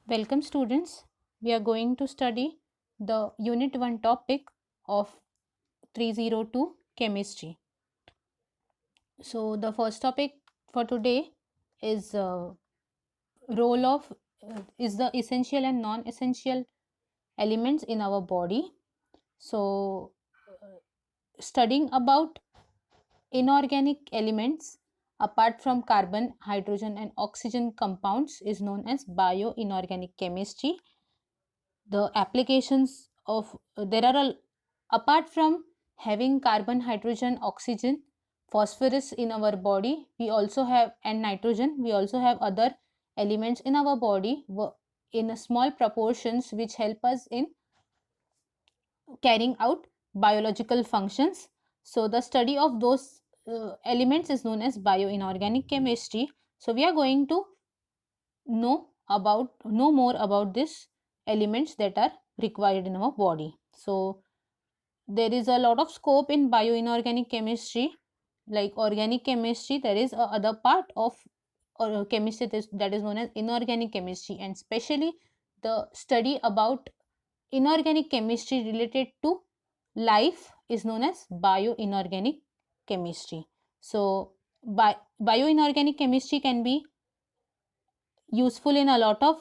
Welcome students. We are going to study the unit 1 topic of 302 chemistry. So the first topic for today is role of is the essential and non essential elements in our body. So studying about inorganic elements apart from carbon, hydrogen and oxygen compounds is known as bioinorganic chemistry. The applications of there are apart from having carbon, hydrogen, oxygen, phosphorus in our body, we also have, and nitrogen, we also have other elements in our body in a small proportions which help us in carrying out biological functions. So the study of those elements is known as bioinorganic chemistry. So we are going to know more about these elements that are required in our body. So there is a lot of scope in bioinorganic chemistry. Like organic chemistry, there is a other part of chemistry that is known as inorganic chemistry, and especially the study about inorganic chemistry related to life is known as bioinorganic chemistry. So bioinorganic chemistry can be useful in a lot of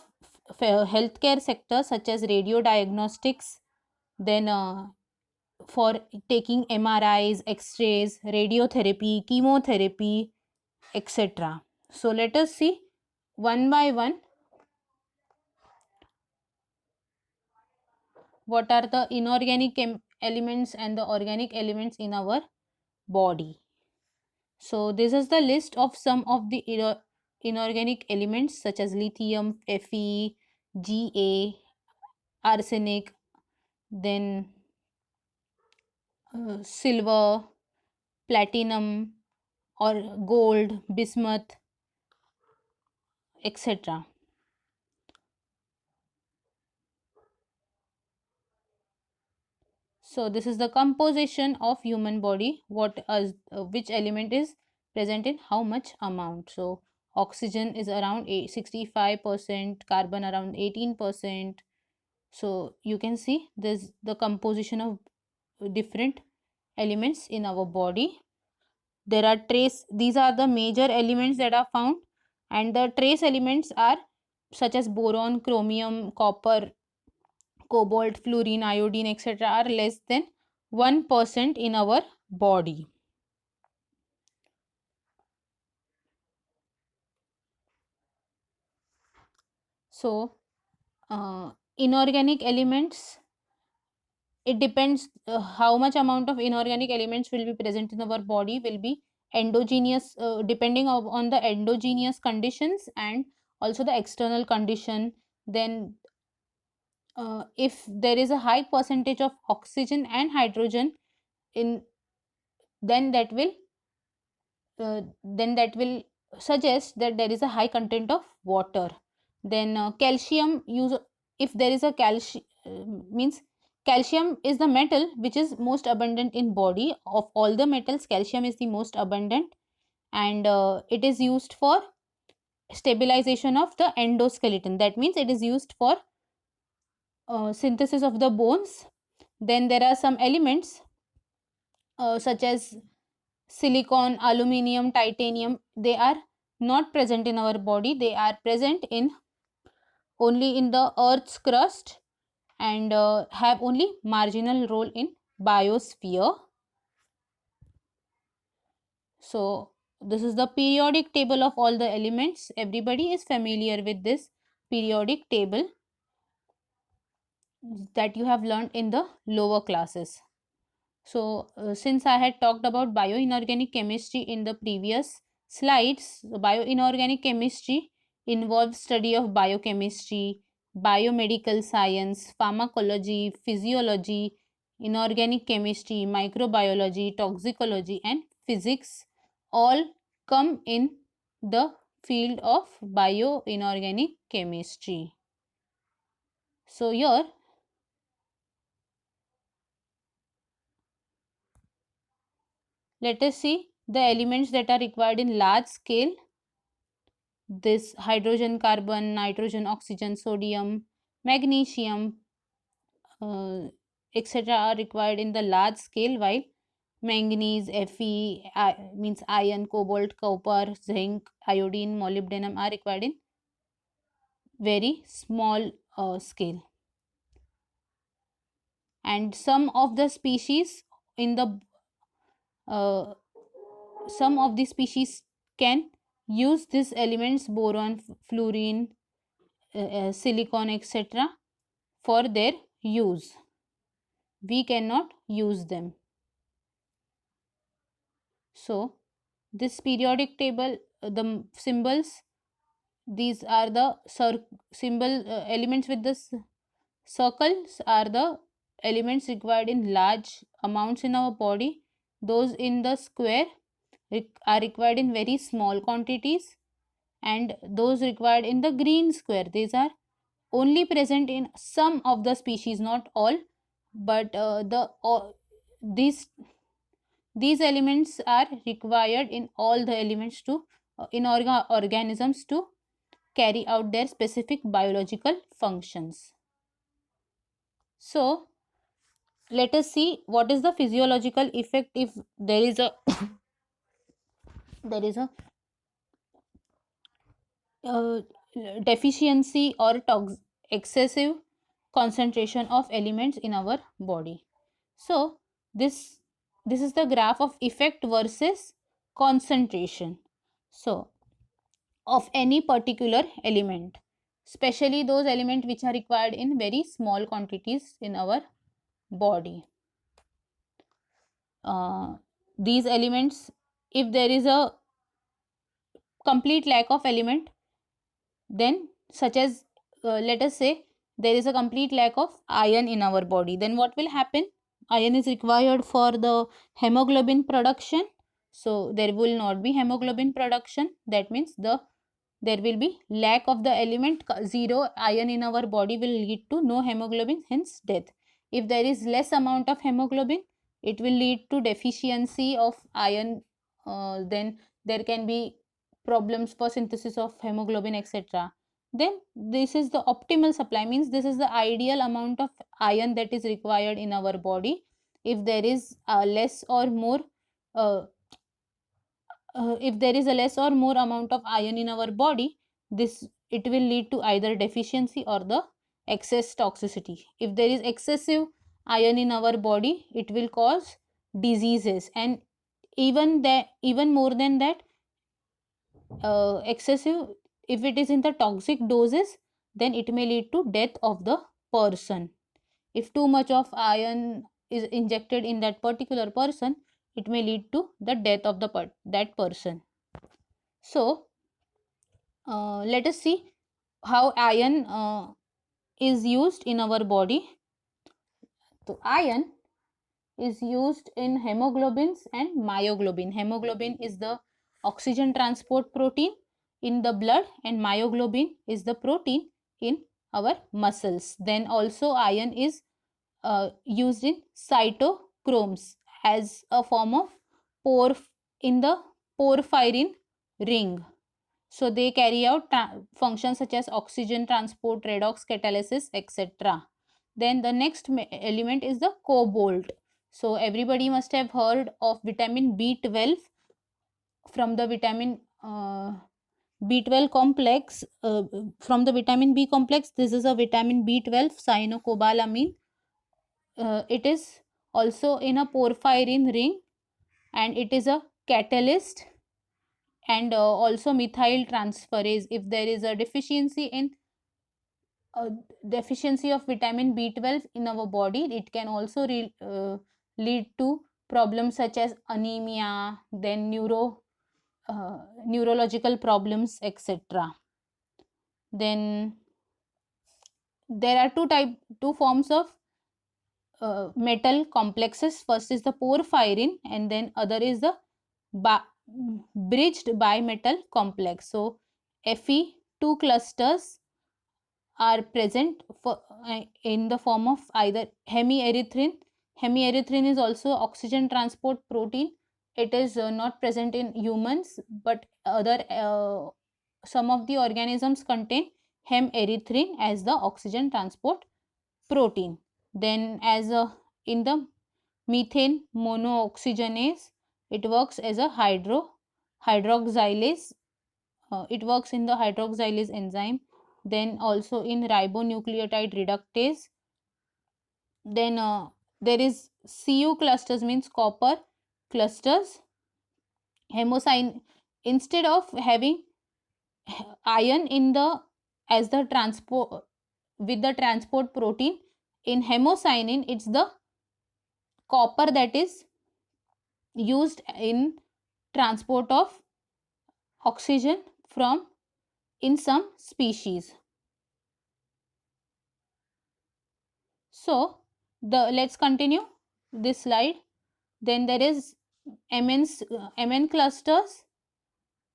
healthcare sectors such as radio diagnostics, then for taking MRIs, X-rays, radiotherapy, chemotherapy, etc. So let us see one by one what are the inorganic elements and the organic elements in our body. So this is the list of some of the inorganic elements such as lithium, Fe, Ga, arsenic, then silver, platinum or gold, bismuth, etc. So this is the composition of human body, which element is present in how much amount. So oxygen is around 65%, carbon around 18%. So you can see this the composition of different elements in our body. There are trace, these are the major elements that are found, and the trace elements are such as boron, chromium, copper, cobalt, fluorine, iodine, etc. are less than 1% in our body. So, inorganic elements, it depends how much amount of inorganic elements will be present in our body will be endogenous, depending on the endogenous conditions and also the external condition. Then if there is a high percentage of oxygen and hydrogen in, then that will suggest that there is a high content of water. Then calcium use, if there is a calcium, means calcium is the metal which is most abundant in body. Of all the metals, calcium is the most abundant, and it is used for stabilization of the endoskeleton. That means it is used for synthesis of the bones. Then there are some elements such as silicon, aluminium, titanium. They are not present in our body. They are present in only in the earth's crust, and have only marginal role in biosphere. So this is the periodic table of all the elements. Everybody is familiar with this periodic table that you have learned in the lower classes. So, since I had talked about bioinorganic chemistry in the previous slides, bioinorganic chemistry involves study of biochemistry, biomedical science, pharmacology, physiology, inorganic chemistry, microbiology, toxicology, and physics all come in the field of bioinorganic chemistry. So, here let us see the elements that are required in large scale this hydrogen, carbon, nitrogen, oxygen, sodium, magnesium, etc. are required in the large scale, while manganese, Fe means iron, cobalt, copper, zinc, iodine, molybdenum are required in very small scale. And some of the species in the some of the species can use these elements, boron, fluorine, silicon, etc. for their use. We cannot use them. So this periodic table, the symbols, these are the symbol elements with the circles are the elements required in large amounts in our body. Those in the square are required in very small quantities, and those required in the green square, these are only present in some of the species, not all, but these elements are required in all the elements to in organisms to carry out their specific biological functions. So let us see what is the physiological effect if there is a there is a uh, deficiency or excessive concentration of elements in our body. So this this is the graph of effect versus concentration, so of any particular element, especially those elements which are required in very small quantities in our body. These elements, if there is a complete lack of element, then such as let us say there is a complete lack of iron in our body, then what will happen? Iron is required for the hemoglobin production, so there will not be hemoglobin production. That means there will be lack of the element. Zero iron in our body will lead to no hemoglobin, hence death. If there is less amount of hemoglobin, it will lead to deficiency of iron, then there can be problems for synthesis of hemoglobin, etc. Then this is the optimal supply, means this is the ideal amount of iron that is required in our body. If there is less or more uh, if there is a less or more amount of iron in our body, this it will lead to either deficiency or the excess toxicity. If there is excessive iron in our body, it will cause diseases, and even more than that, excessive, if it is in the toxic doses, then it may lead to death of the person. If too much of iron is injected in that particular person, it may lead to the death of that person. So let us see how iron is used in our body. So iron is used in hemoglobins and myoglobin. Hemoglobin is the oxygen transport protein in the blood, and myoglobin is the protein in our muscles. Then also iron is used in cytochromes as a form of por in the porphyrin ring. So they carry out functions such as oxygen transport, redox catalysis, etc. Then the next element is the cobalt. So everybody must have heard of vitamin B12 from the vitamin B12 complex. From the vitamin B complex, this is a vitamin B12 cyanocobalamin. It is also in a porphyrin ring, and it is a catalyst, and also methyl transferase. If there is a deficiency of vitamin B12 in our body, it can also lead to problems such as anemia, then neurological problems, etc. Then there are two forms of metal complexes. First is the porphyrin, and then other is the bridged bimetal complex. So Fe2 clusters are present in the form of either hemierythrin. Hemierythrin is also oxygen transport protein. It is not present in humans, but other some of the organisms contain hemerythrin as the oxygen transport protein. Then as a in the methane monooxygenase, it works as a hydroxylase. It works in the hydroxylase enzyme. Then also in ribonucleotide reductase. Then there is Cu clusters, means copper clusters. Hemocyan, instead of having iron in the as the transport with the transport protein, in hemocyanin it's the copper that is used in transport of oxygen from in some species. So let's continue this slide. Then there is Mn clusters.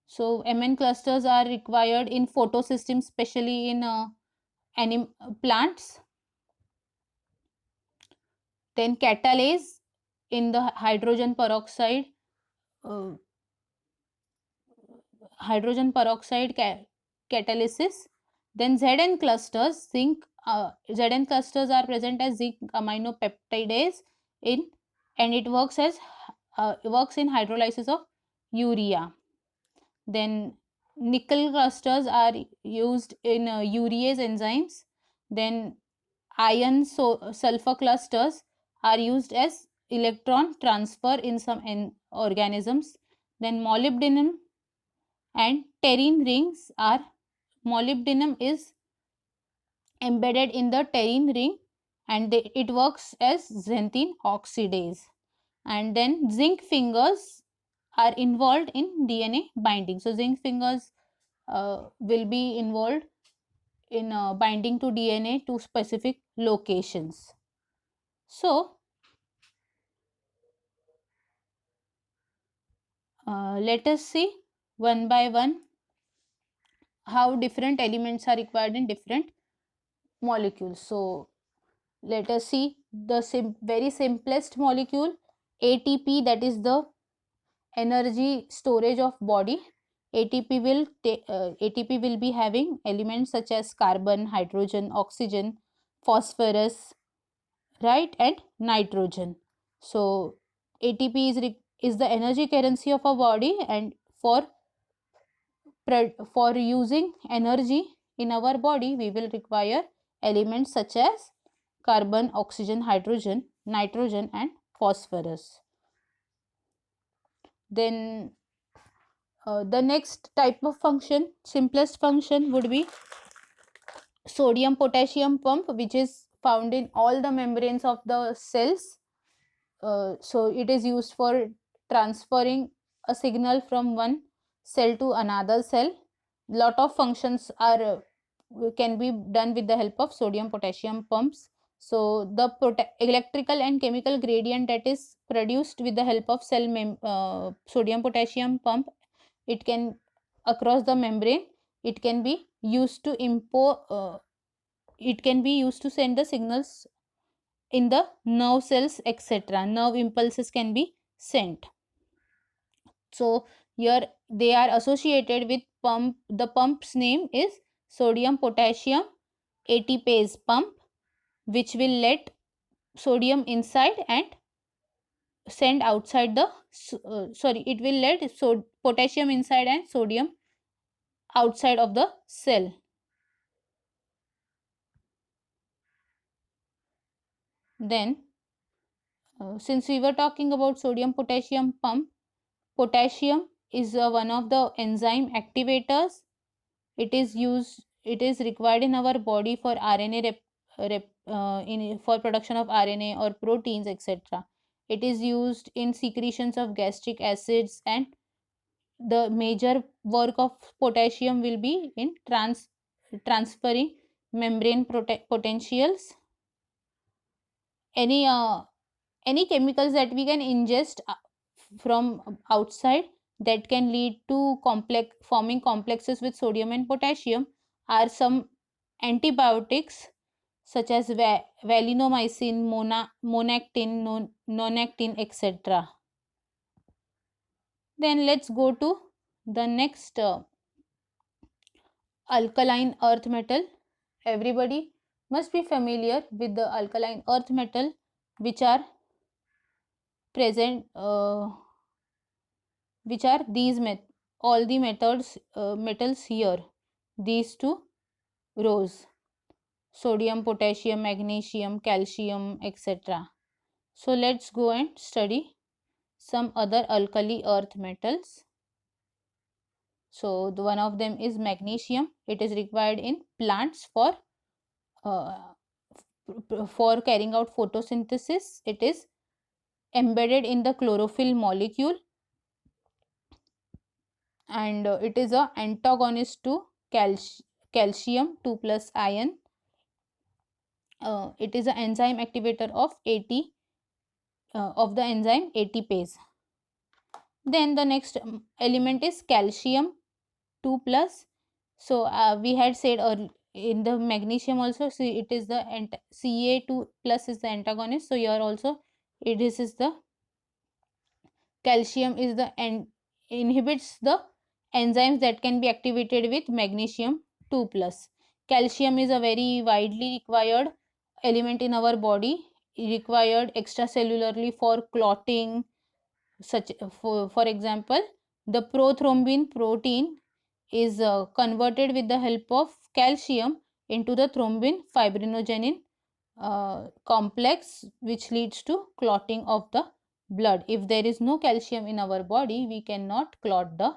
So Mn clusters are required in photosystem, especially in plants. Then catalase in the hydrogen peroxide catalysis. Then Zn clusters, Zn clusters are present as zinc aminopeptidase in, and it works in hydrolysis of urea. Then nickel clusters are used in urease enzymes. Then iron sulfur clusters are used as electron transfer in some organisms. Then molybdenum and pterine rings are, molybdenum is embedded in the pterine ring, and it works as xanthine oxidase. And then zinc fingers are involved in DNA binding. So zinc fingers will be involved in binding to DNA to specific locations. So let us see one by one how different elements are required in different molecules. So let us see the very simplest molecule, ATP, that is the energy storage of body. ATP will be having elements such as carbon, hydrogen, oxygen, phosphorus, right, and nitrogen. So ATP is the energy currency of our body, and for using energy in our body, we will require elements such as carbon, oxygen, hydrogen, nitrogen, and phosphorus. Then the next type of function, simplest function, would be sodium potassium pump, which is found in all the membranes of the cells. So it is used for transferring a signal from one cell to another cell. Lot of functions are can be done with the help of sodium potassium pumps. So the electrical and chemical gradient that is produced with the help of sodium potassium pump, it can across the membrane, it can be used to it can be used to send the signals in the nerve cells, etc. Nerve impulses can be sent. So here they are associated with pump. The pump's name is sodium potassium ATPase pump, which will let sodium inside and send outside the it will let potassium inside and sodium outside of the cell. Then since we were talking about sodium potassium pump, potassium is one of the enzyme activators. It is required in our body for RNA for production of RNA or proteins, etc. It is used in secretions of gastric acids, and the major work of potassium will be in transferring membrane potentials. Any chemicals that we can ingest from outside that can lead to forming complexes with sodium and potassium are some antibiotics such as valinomycin, monactin, nonactin, etc. Then let's go to the next alkaline earth metal. Everybody must be familiar with the alkaline earth metal which are present, which are these all the metals here, these two rows: sodium, potassium, magnesium, calcium, etc. So let's go and study some other alkali earth metals. So one of them is magnesium. It is required in plants uh, for carrying out photosynthesis. It is embedded in the chlorophyll molecule, and it is a antagonist to calcium 2 plus ion. It is an enzyme activator of the enzyme ATPase. Then the next element is calcium 2 plus. So we had said in the magnesium also, see, it is the Ca2 plus is the antagonist. So here also this is the calcium is the inhibits the enzymes that can be activated with magnesium 2 plus. Calcium is a very widely required element in our body, required extracellularly for clotting, such for example, the prothrombin protein is converted with the help of calcium into the thrombin fibrinogen complex, which leads to clotting of the blood. If there is no calcium in our body, we cannot clot the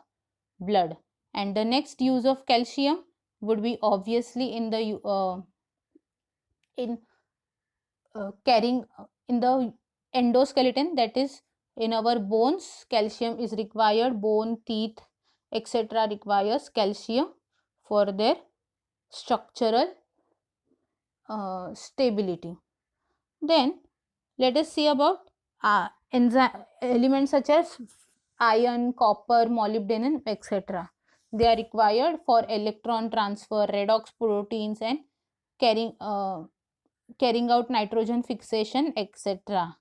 blood. And the next use of calcium would be obviously in the carrying in the endoskeleton, that is in our bones. Calcium is required. Bone, teeth, etc. requires calcium for their structural stability. Then let us see about elements such as iron, copper, molybdenum, etc. They are required for electron transfer, redox proteins, and carrying out nitrogen fixation, etc.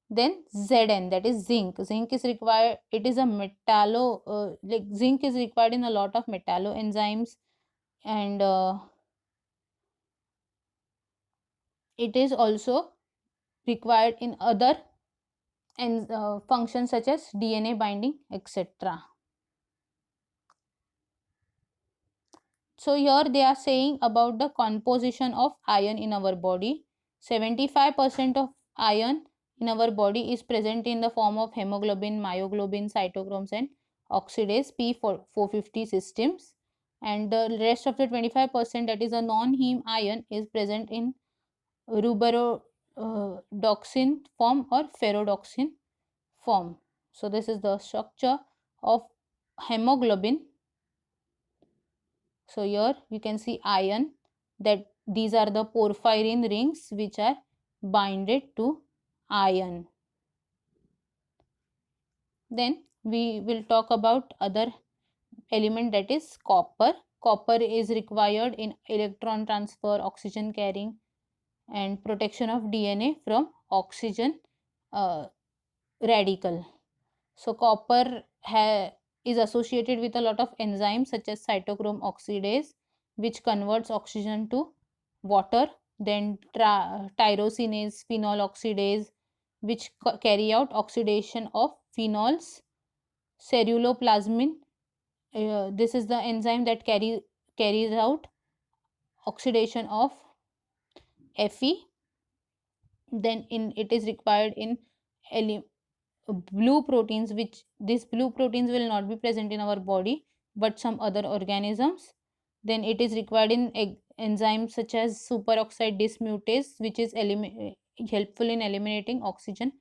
Then Zn, that is zinc. Zinc is required. It is a like zinc is required in a lot of metallo enzymes, and it is also required in other functions such as DNA binding, etc. So here they are saying about the composition of iron in our body. 75% of iron in our body is present in the form of hemoglobin, myoglobin, cytochromes, and oxidase P450 systems. And the rest of the 25%, that is a non-heme iron, is present in ruberodoxin form or ferrodoxin form. So this is the structure of hemoglobin. So here you can see iron, that these are the porphyrin rings which are binded to iron. Then we will talk about other element, that is copper. Copper is required in electron transfer, oxygen carrying, and protection of DNA from oxygen radical. So copper is associated with a lot of enzymes such as cytochrome oxidase, which converts oxygen to water. Then tyrosinase, phenol oxidase, which carry out oxidation of phenols. Ceruloplasmin, this is the enzyme that carries out oxidation of Fe. Then it is required in blue proteins, which these blue proteins will not be present in our body but some other organisms. Then it is required in enzymes such as superoxide dismutase, which is helpful in eliminating oxygen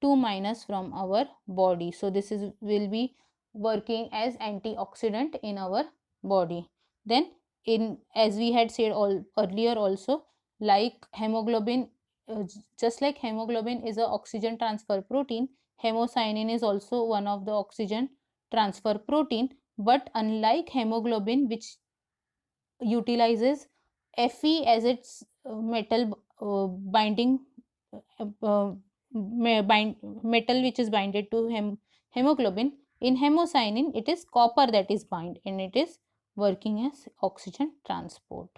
2 minus from our body. So this is will be working as antioxidant in our body. Then in, as we had said earlier also, like hemoglobin, just like hemoglobin is a oxygen transfer protein, hemocyanin is also one of the oxygen transfer protein. But unlike hemoglobin, which utilizes Fe as its metal binding metal which is binded to hemoglobin, in hemocyanin it is copper that is bind, and it is working as oxygen transport.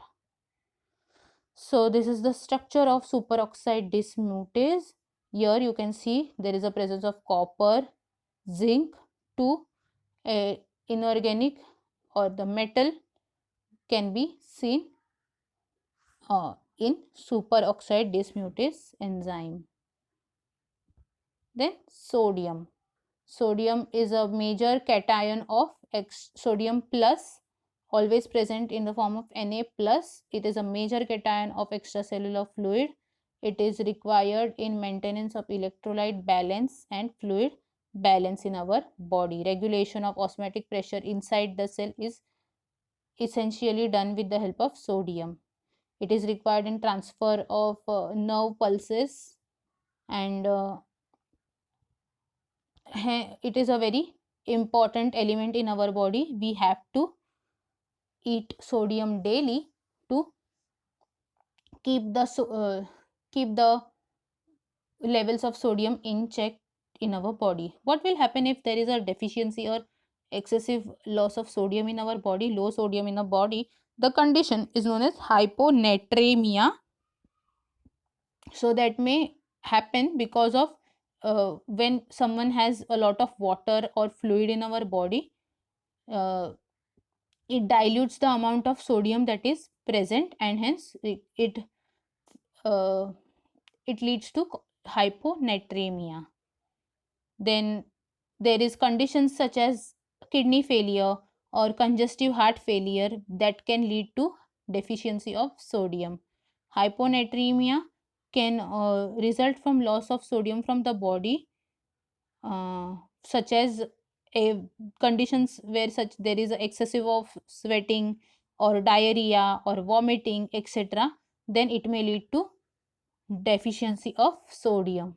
So this is the structure of superoxide dismutase. Here you can see there is a presence of copper, zinc, two inorganic or the metal can be seen in superoxide dismutase enzyme. Then sodium. Sodium is a major cation of sodium plus, always present in the form of Na plus. It is a major cation of extracellular fluid. It is required in maintenance of electrolyte balance and fluid balance in our body. Regulation of osmotic pressure inside the cell is essentially done with the help of sodium. It is required in transfer of nerve pulses, and it is a very important element in our body. We have to eat sodium daily to keep the levels of sodium in check in our body. What will happen if there is a deficiency or excessive loss of sodium in our body, low sodium in the body? The condition is known as hyponatremia. So that may happen because of when someone has a lot of water or fluid in our body, uh, it dilutes the amount of sodium that is present, and hence uh, it leads to hyponatremia. Then there is conditions such as kidney failure or congestive heart failure that can lead to deficiency of sodium. Hyponatremia can result from loss of sodium from the body, such as a conditions where such there is excessive of sweating or diarrhea or vomiting, etc. Then it may lead to deficiency of sodium.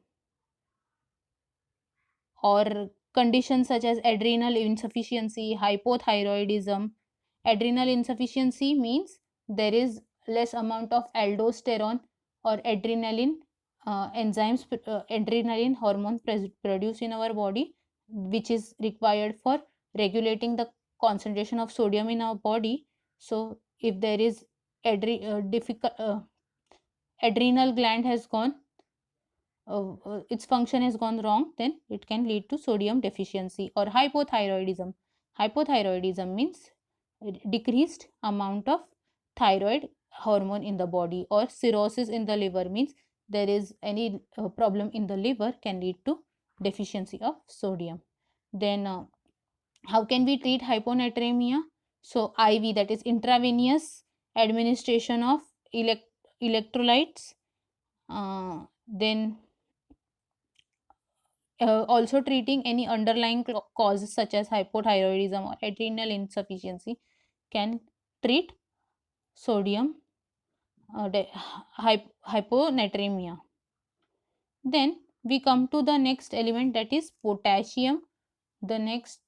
Or conditions such as adrenal insufficiency, hypothyroidism. Adrenal insufficiency means there is less amount of aldosterone or adrenaline enzymes, adrenaline hormone produced in our body, which is required for regulating the concentration of sodium in our body. So if there is adrenal gland has gone, its function has gone wrong, then it can lead to sodium deficiency. Or hypothyroidism. Hypothyroidism means decreased amount of thyroid hormone in the body. Or cirrhosis in the liver means there is any problem in the liver, can lead to deficiency of sodium. Then how can we treat hyponatremia? So IV, that is intravenous administration of electrolytes. Then also treating any underlying causes such as hypothyroidism or adrenal insufficiency can treat sodium hyponatremia. Then we come to the next element, that is potassium. The next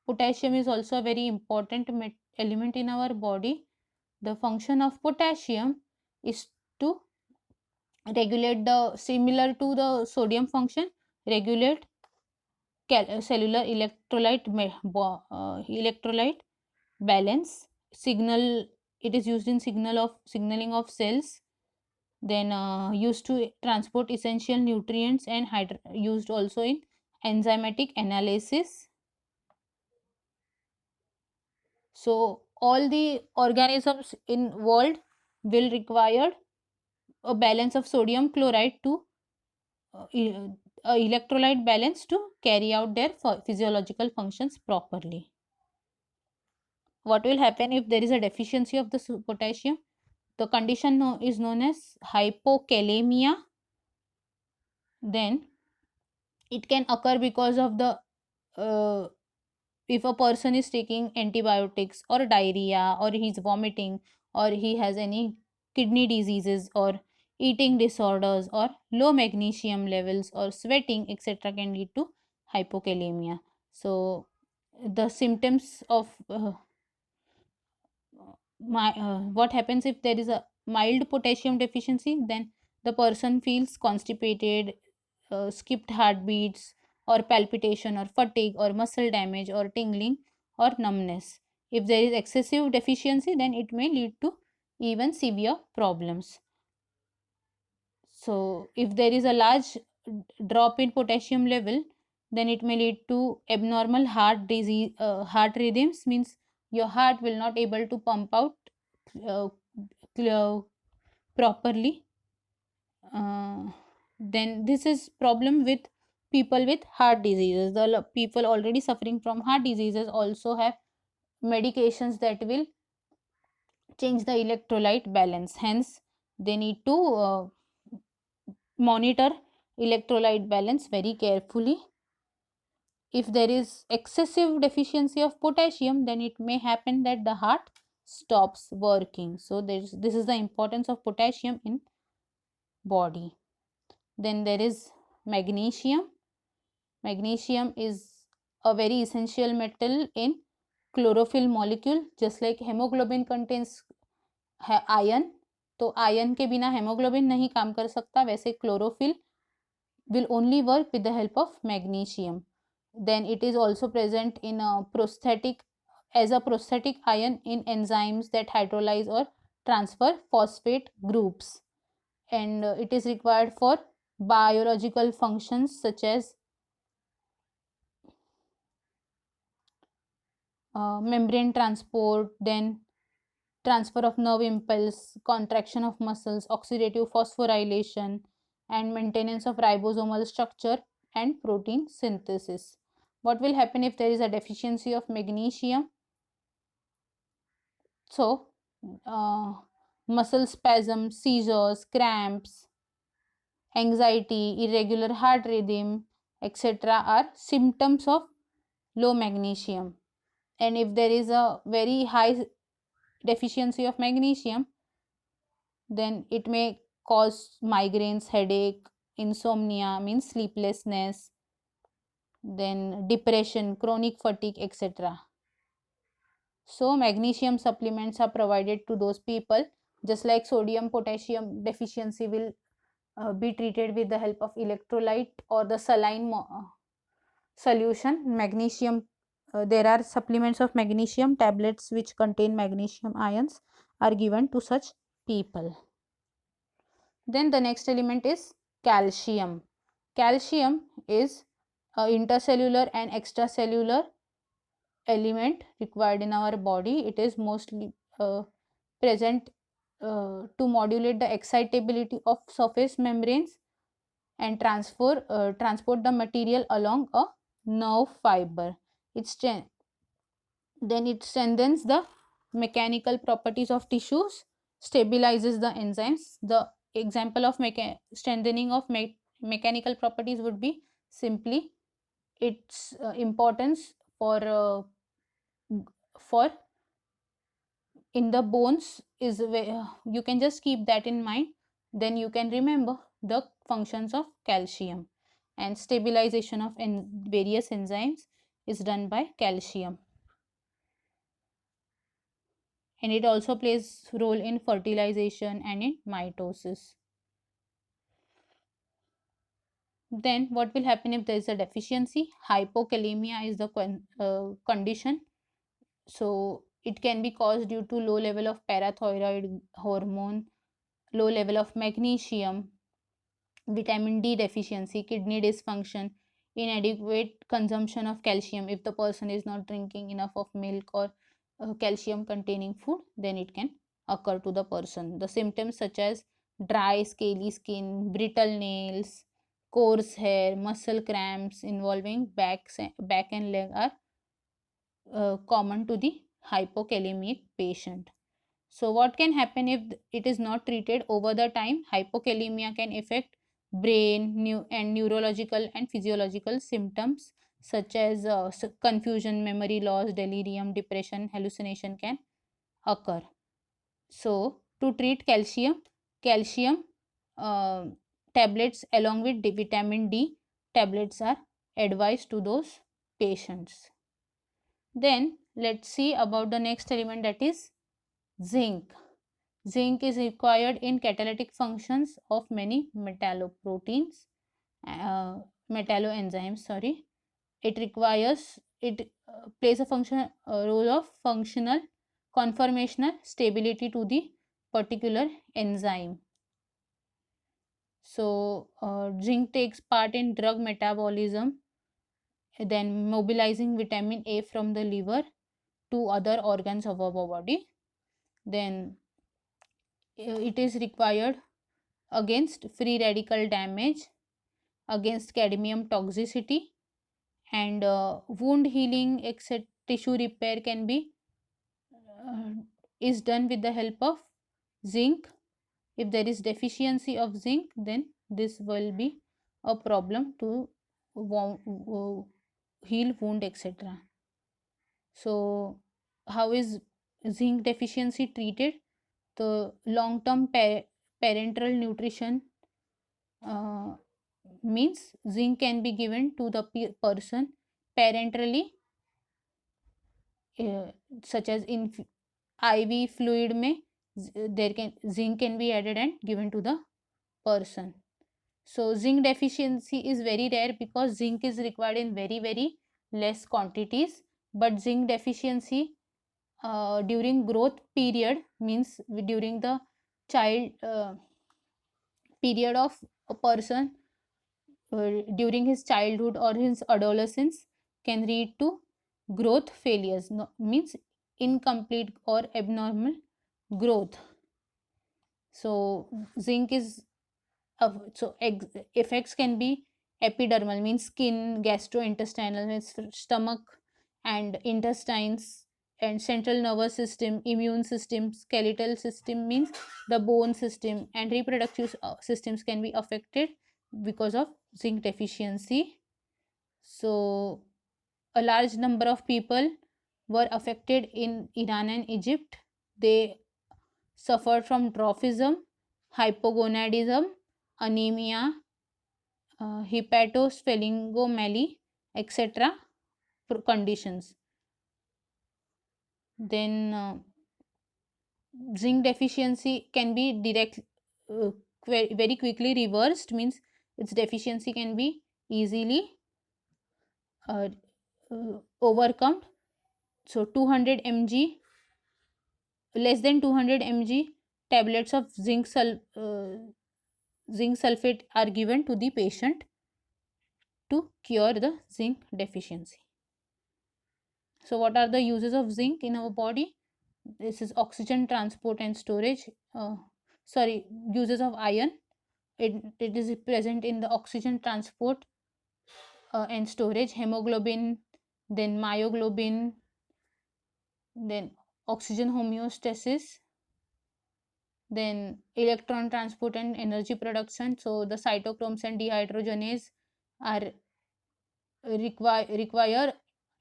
potassium is also a very important element in our body. The function of potassium is to regulate the, similar to the sodium function, regulate cellular electrolyte balance. Signal, it is used in signaling of cells. Then used to transport essential nutrients, and used also in enzymatic analysis. So all the organisms in world will require a balance of sodium chloride to electrolyte balance to carry out their physiological functions properly. What will happen if there is a deficiency of the potassium? The condition is known as hypokalemia. Then it can occur because of the if a person is taking antibiotics or diarrhea, or he is vomiting, or he has any kidney diseases or eating disorders, or low magnesium levels or sweating, etc., can lead to hypokalemia. So the symptoms of what happens if there is a mild potassium deficiency? Then the person feels constipated, skipped heartbeats, or palpitation, or fatigue, or muscle damage, or tingling, or numbness. If there is excessive deficiency, then it may lead to even severe problems. So, if there is a large drop in potassium level, then it may lead to abnormal heart disease, heart rhythms, means your heart will not able to pump out uh, properly. Then this is problem with people with heart diseases. The people already suffering from heart diseases also have medications that will change the electrolyte balance. Hence, they need to monitor electrolyte balance very carefully. If there is excessive deficiency of potassium, then it may happen that the heart stops working. So this is the importance of potassium in body. Then there is magnesium. Magnesium is a very essential metal in chlorophyll molecule. Just like hemoglobin contains iron, तो ion के बिना haemoglobin नहीं काम कर सकता, वैसे chlorophyll will only work with the help of magnesium. Then it is also present in a prosthetic as a prosthetic ion in enzymes that hydrolyze or transfer phosphate groups, and it is required for biological functions such as membrane transport, then transfer of nerve impulse, contraction of muscles, oxidative phosphorylation, and maintenance of ribosomal structure and protein synthesis. What will happen if there is a deficiency of magnesium? So, muscle spasm, seizures, cramps, anxiety, irregular heart rhythm, etc. are symptoms of low magnesium. And if there is a very high deficiency of magnesium, then it may cause migraines, headache, insomnia, means sleeplessness, then depression, chronic fatigue, etc. So magnesium supplements are provided to those people. Just like sodium potassium deficiency will be treated with the help of electrolyte or the saline solution. Magnesium, there are supplements of magnesium tablets which contain magnesium ions are given to such people. Then the next element is calcium. Calcium is a intercellular and extracellular element required in our body. It is mostly present to modulate the excitability of surface membranes and transport the material along a nerve fiber. Then it strengthens the mechanical properties of tissues, stabilizes the enzymes. The example of strengthening of mechanical properties would be simply its importance for in the bones is you can just keep that in mind, then you can remember the functions of calcium, and stabilization of various enzymes is done by calcium, and it also plays role in fertilization and in mitosis. Then what will happen if there is a deficiency? Hypokalemia is the condition. So it can be caused due to low level of parathyroid hormone, low level of magnesium, vitamin D deficiency, kidney dysfunction, inadequate consumption of calcium. If the person is not drinking enough of milk or calcium containing food, then it can occur to the person. The symptoms such as dry scaly skin, brittle nails, coarse hair, muscle cramps involving back and leg are common to the hypokalemic patient. So what can happen if it is not treated over the time? Hypokalemia can affect brain and neurological and physiological symptoms such as confusion, memory loss, delirium, depression, hallucination can occur. So to treat calcium uh, tablets along with vitamin D tablets are advised to those patients. Then let's see about the next element, that is zinc. Zinc is required in catalytic functions of many metalloproteins, metalloenzymes, sorry. It it plays a role of functional conformational stability to the particular enzyme. So zinc takes part in drug metabolism, then mobilizing vitamin A from the liver to other organs of our body. Then it is required against free radical damage, against cadmium toxicity, and wound healing, etc. Tissue repair can be is done with the help of zinc. If there is deficiency of zinc, then this will be a problem to heal wound, etc. So how is zinc deficiency treated? The long term parenteral nutrition means zinc can be given to the person parenterally, such as in IV fluid में zinc can be added and given to the person. So zinc deficiency is very rare because zinc is required in very less quantities, but zinc deficiency during growth period, means during the child period of a person, during his childhood or his adolescence, can lead to growth failures, no, means incomplete or abnormal growth. So zinc is so effects can be epidermal, means skin, gastrointestinal, means stomach and intestines, and central nervous system, immune system, skeletal system, means the bone system, and reproductive systems can be affected because of zinc deficiency. So a large number of people were affected in Iran and Egypt. They suffered from dwarfism, hypogonadism, anemia, hepatospheringomegaly, etc. conditions. Then zinc deficiency can be very quickly reversed, means its deficiency can be easily overcome. So 200 mg, less than 200 mg tablets of zinc sulfate are given to the patient to cure the zinc deficiency. So what are the uses of zinc in our body? This is oxygen transport and storage. Uses of iron. It is present in the oxygen transport and storage, hemoglobin, then myoglobin, then oxygen homeostasis, then electron transport and energy production. So the cytochromes and dehydrogenase are require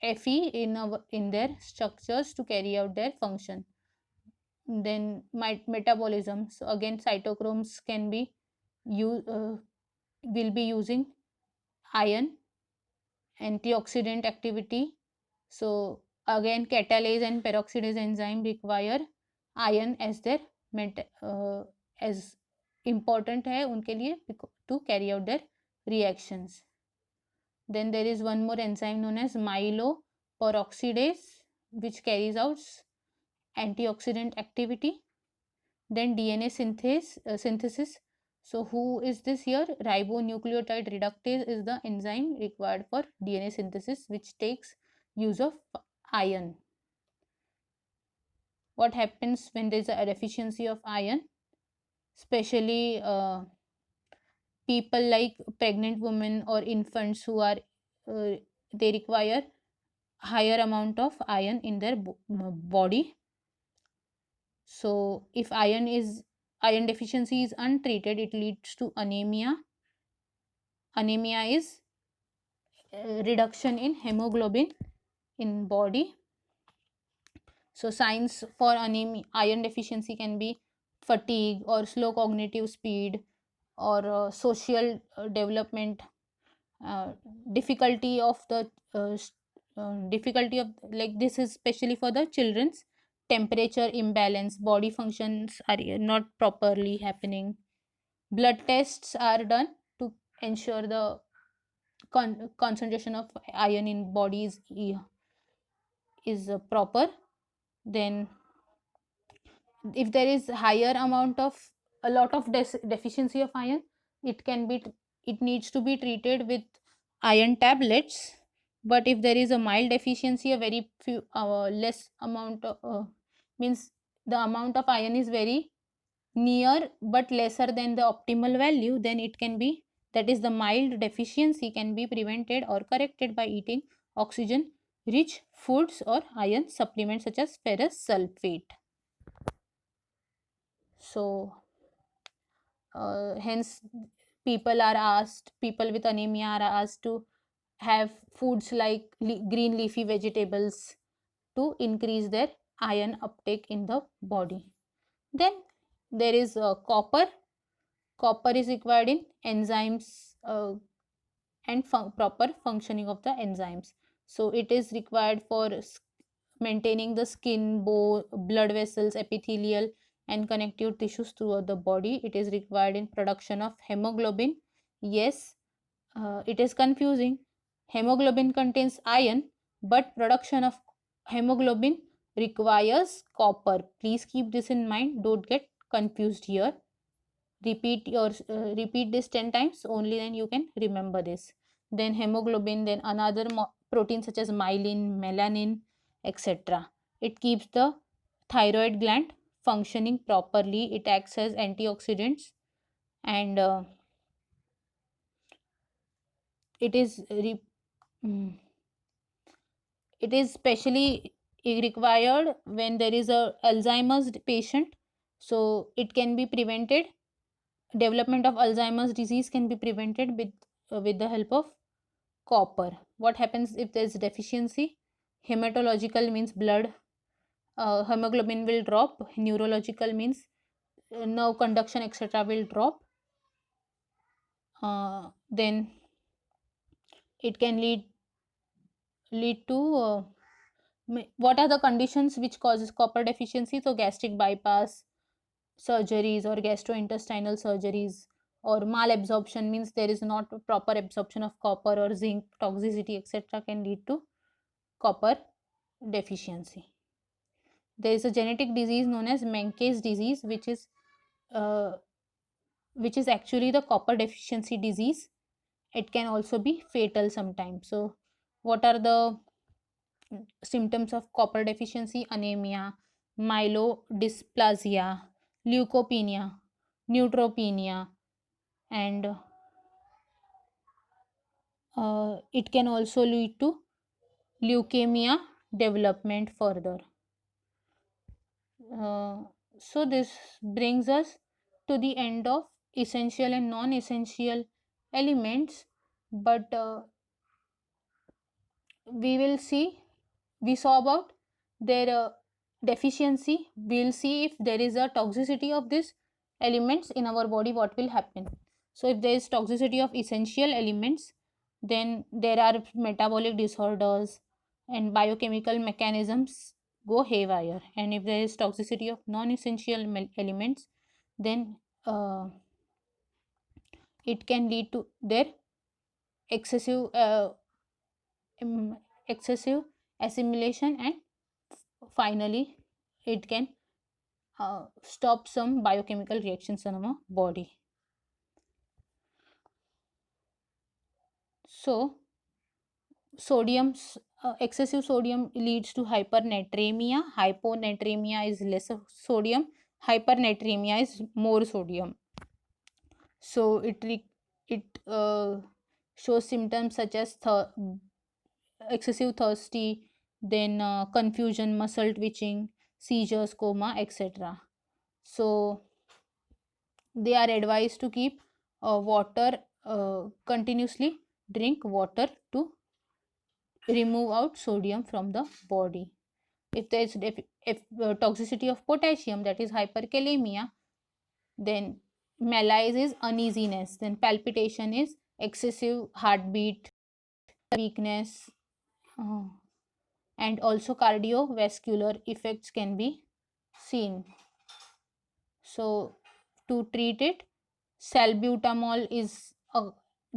Fe in their structures to carry out their function. Then metabolism. So again, cytochromes can be will be using iron, antioxidant activity. So again, catalase and peroxidase enzyme require iron as their as important है उनके लिए to carry out their reactions. Then there is one more enzyme known as myeloperoxidase, which carries out antioxidant activity. Then DNA synthesis. So who is this here? Ribonucleotide reductase is the enzyme required for DNA synthesis, which takes use of iron. What happens when there is a deficiency of iron? Especially people like pregnant women or infants who are they require higher amount of iron in their body. So if iron deficiency is untreated, it leads to anemia. Anemia is reduction in hemoglobin in body. So signs for anemia, iron deficiency can be fatigue or slow cognitive speed, or social development, difficulty of the difficulty of, like, this is especially for the children's, temperature imbalance, body functions are not properly happening. Blood tests are done to ensure the concentration of iron in body is is proper, then if there is higher amount of a lot of deficiency of iron, it can be it needs to be treated with iron tablets. But if there is a mild deficiency, a very few less amount of, means the amount of iron is very near but lesser than the optimal value, then it can be, that is the mild deficiency, can be prevented or corrected by eating oxygen rich foods or iron supplements such as ferrous sulfate. So hence people with anemia are asked to have foods like green leafy vegetables to increase their iron uptake in the body. Then there is copper. Copper is required in enzymes and proper functioning of the enzymes. So it is required for maintaining the skin, blood vessels, epithelial and connective tissues throughout the body. It is required in production of hemoglobin. Yes, it is confusing. Hemoglobin contains iron, but production of hemoglobin requires copper. Please keep this in mind. Don't get confused here. Repeat this 10 times, only then you can remember this. Then hemoglobin, then another protein such as myelin, melanin, etc. It keeps the thyroid gland functioning properly. It acts as antioxidants, and it is it is specially required when there is a Alzheimer's patient. So it can be prevented. Development of Alzheimer's disease can be prevented with the help of copper. What happens if there is deficiency? Hematological means blood, hemoglobin will drop. Neurological means nerve conduction, etc. will drop. Then it can lead to what are the conditions which causes copper deficiency? So gastric bypass surgeries or gastrointestinal surgeries, or malabsorption means there is not proper absorption of copper, or zinc toxicity, etc. can lead to copper deficiency. There is a genetic disease known as Menkes disease, uh, which is actually the copper deficiency disease. It can also be fatal sometimes. So what are the symptoms of copper deficiency? Anemia, myelodysplasia, leukopenia, neutropenia, and it can also lead to leukemia development further. So this brings us to the end of essential and non-essential elements, but we saw about their deficiency. We'll see if there is a toxicity of these elements in our body, what will happen. So if there is toxicity of essential elements, then there are metabolic disorders and biochemical mechanisms go haywire. And if there is toxicity of non-essential elements, then it can lead to their excessive excessive assimilation, and finally it can stop some biochemical reactions in our body. So excessive sodium leads to hypernatremia. Hyponatremia is less of sodium, hypernatremia is more sodium. So it shows symptoms such as excessive thirsty, then confusion, muscle twitching, seizures, coma, etc. So they are advised to keep water, continuously drink water to remove out sodium from the body. If there is toxicity of potassium, that is hyperkalemia, then malaise is uneasiness, then palpitation is excessive heartbeat, weakness, uh, and also cardiovascular effects can be seen. So to treat it, salbutamol is a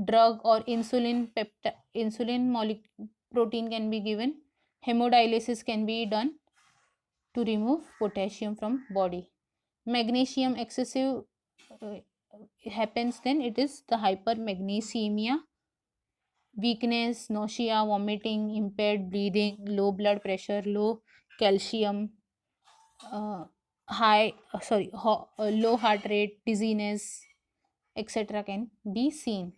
drug, or insulin protein can be given. hemodialysis can be done to remove potassium from body. Magnesium excessive happens, then it is the hypermagnesemia, weakness, nausea, vomiting, impaired breathing, low blood pressure, low calcium, uh, low heart rate, dizziness, etc. can be seen.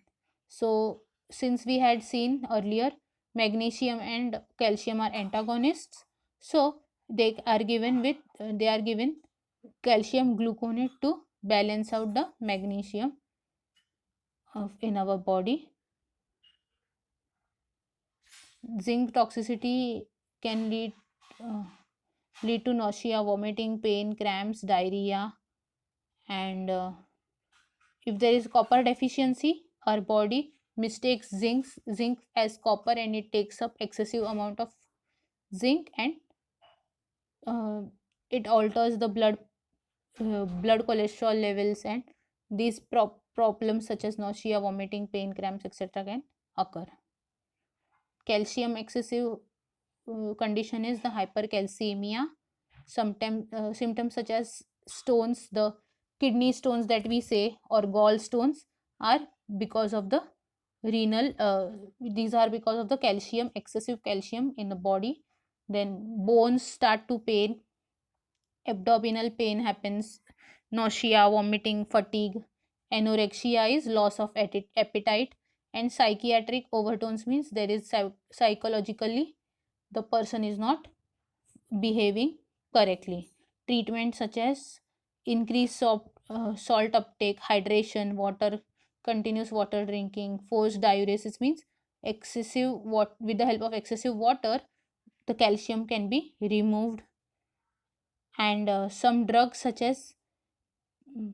So since we had seen earlier, magnesium and calcium are antagonists, so they are given calcium gluconate to balance out the magnesium in our body. Zinc toxicity can uh, lead to nausea, vomiting, pain, cramps, diarrhea, and if there is copper deficiency, our body mistakes zinc as copper, and it takes up excessive amount of zinc, and uh, it alters the blood cholesterol levels, and these problems such as nausea, vomiting, pain, cramps, etc. can occur. Calcium excessive condition is the hypercalcemia. Sometimes symptoms such as stones, the kidney stones that we say, or gallstones, are because of the renal these are because of the excessive calcium in the body. Then bones start to pain, abdominal pain happens, nausea, vomiting, fatigue. Anorexia is loss of appetite, and psychiatric overtones means there is psychologically the person is not behaving correctly. Treatment such as increased salt uptake, hydration, continuous water drinking, forced diuresis means with the help of excessive water, the calcium can be removed, and some drugs such as mm,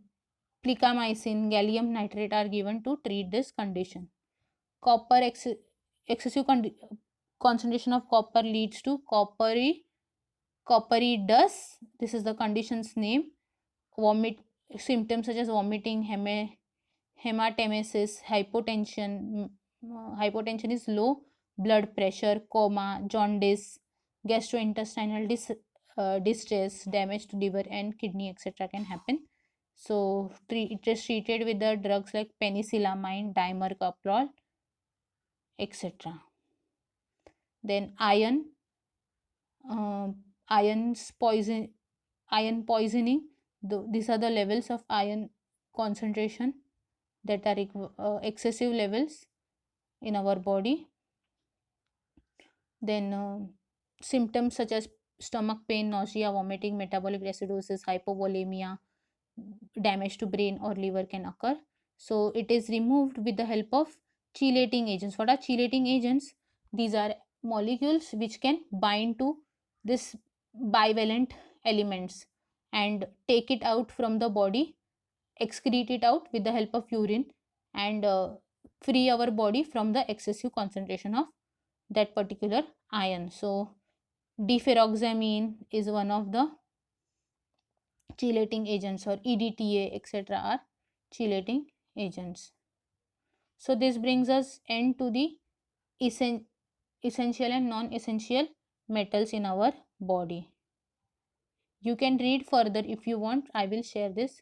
plicamycin, gallium nitrate are given to treat this condition. Excessive concentration of copper leads to coppery dust. This is the condition's name. Vomit symptoms such as vomiting, hematemesis, hypotension. Hypotension is low blood pressure, coma, jaundice, gastrointestinal distress, damage to liver and kidney, etc. can happen. So it is treated with the drugs like penicillamine, dimercaprol, etc. Then uh, ions poison iron poisoning. These are the levels of iron concentration that are excessive levels in our body. Then symptoms such as stomach pain, nausea, vomiting, metabolic acidosis, hypovolemia, damage to brain or liver can occur. So it is removed with the help of chelating agents. What are chelating agents? These are molecules which can bind to this bivalent elements and take it out from the body, excrete it out with the help of urine, and free our body from the excessive concentration of that particular ion. So deferoxamine is one of the chelating agents, or EDTA, etc. are chelating agents. So this brings us end to the essential and non-essential metals in our body. You can read further if you want. I will share this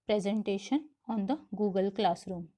presentation on the Google Classroom.